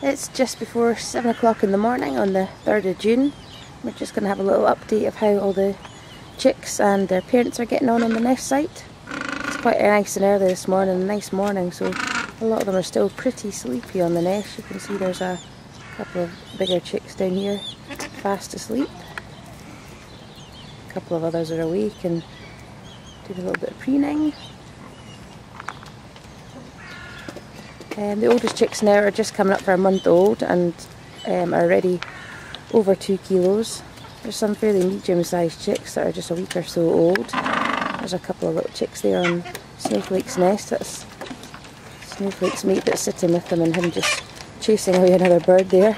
It's just before 7 o'clock in the morning on the 3rd of June. We're just going to have a little update of how all the chicks and their parents are getting on the nest site. It's quite nice and early this morning, a nice morning, so a lot of them are still pretty sleepy on the nest. You can see there's a couple of bigger chicks down here fast asleep. A couple of others are awake and doing a little bit of preening. The oldest chicks now are just coming up for a month old and are already over 2 kilos. There's some fairly medium sized chicks that are just a week or so old. There's a couple of little chicks there on Snowflake's nest. That's Snowflake's mate that's sitting with them and him just chasing away another bird there.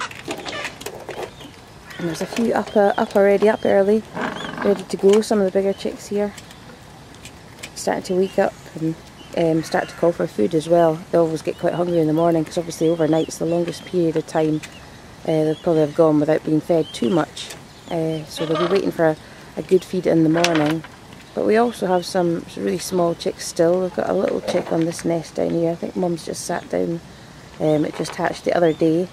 And there's a few up already, up early, ready to go. Some of the bigger chicks here starting to wake up and start to call for food as well. They always get quite hungry in the morning because obviously overnight's the longest period of time they'll probably have gone without being fed too much. So they'll be waiting for a good feed in the morning. But we also have some really small chicks still. We've got a little chick on this nest down here. I think Mum's just sat down. It just hatched the other day,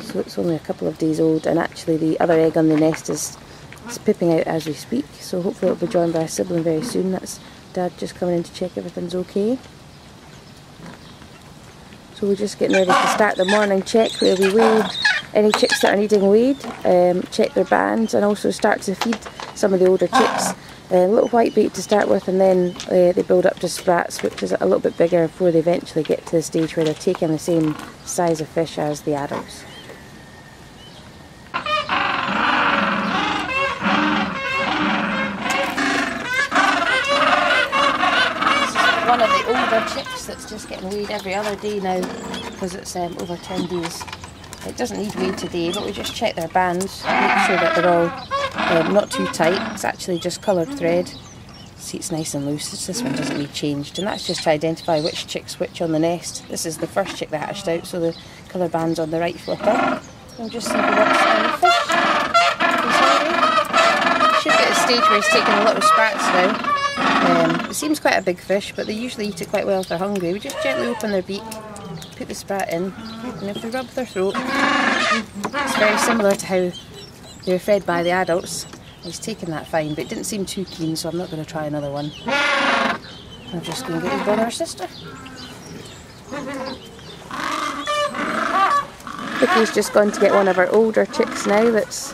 so it's only a couple of days old, and actually the other egg on the nest is pipping out as we speak, so hopefully it'll be joined by a sibling very soon. That's Dad just coming in to check everything's okay. So we're just getting ready to start the morning check where we weigh any chicks that are needing weighed, check their bands, and also start to feed some of the older chicks a little white bait to start with, and then they build up to sprats, which is a little bit bigger before they eventually get to the stage where they're taking the same size of fish as the adults. One of the older chicks that's just getting weighed every other day now because it's over 10 days. It doesn't need weighed today, but we just check their bands, make sure that they're all not too tight. It's actually just coloured thread. See, it's nice and loose. This one doesn't need changed, and that's just to identify which chick's which on the nest. This is the first chick that hatched out, so the colour band's on the right flipper. We'll just see if he works on the fish. Should get to a stage where he's taking a little sprats now. It seems quite a big fish, but they usually eat it quite well if they're hungry. We just gently open their beak, put the sprat in, and if we rub their throat, it's very similar to how they were fed by the adults. He's taken that fine, but it didn't seem too keen, so I'm not going to try another one. I'm just going to get his brother or sister. Vicky's just gone to get one of our older chicks now that's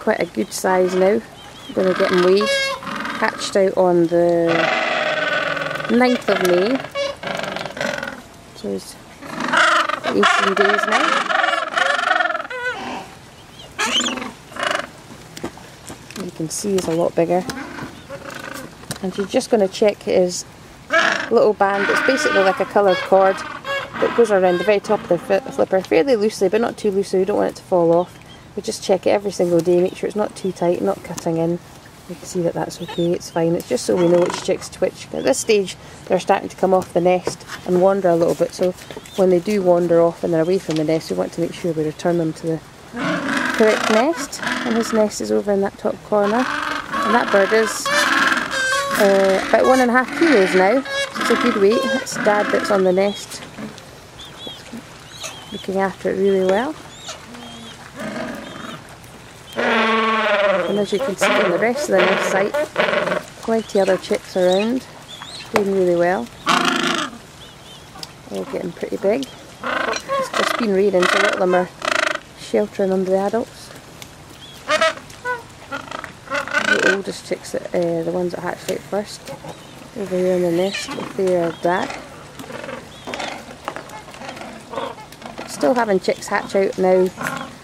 quite a good size now. I'm going to get him weighed. Hatched out on the 9th of May. So he's 18 days now. You can see he's a lot bigger. And you're just going to check his little band. It's basically like a coloured cord that goes around the very top of the flipper, fairly loosely, but not too loosely. We don't want it to fall off. We just check it every single day, make sure it's not too tight, not cutting in. You can see that that's okay, it's fine. It's just so we know which chicks twitch. At this stage, they're starting to come off the nest and wander a little bit, so when they do wander off and they're away from the nest, we want to make sure we return them to the correct nest. And his nest is over in that top corner. And that bird is about 1.5 kilos now, so it's a good weight. That's Dad that's on the nest, looking after it really well. And as you can see on the rest of the nest site, plenty other chicks around, doing really well. All getting pretty big. It's just been raining, so a lot of them are sheltering under the adults. The oldest chicks, the ones that hatched out first, over here in the nest with their dad. Still having chicks hatch out now.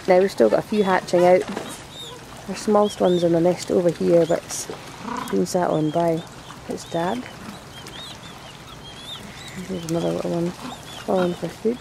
Now we've still got a few hatching out. Our smallest one's in the nest over here, but it's been sat on by its dad. There's another little one falling for food.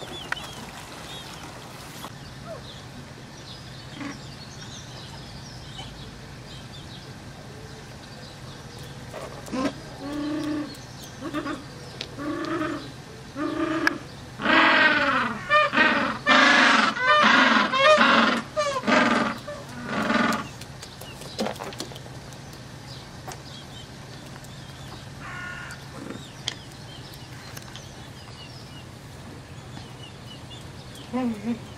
Mm-hmm.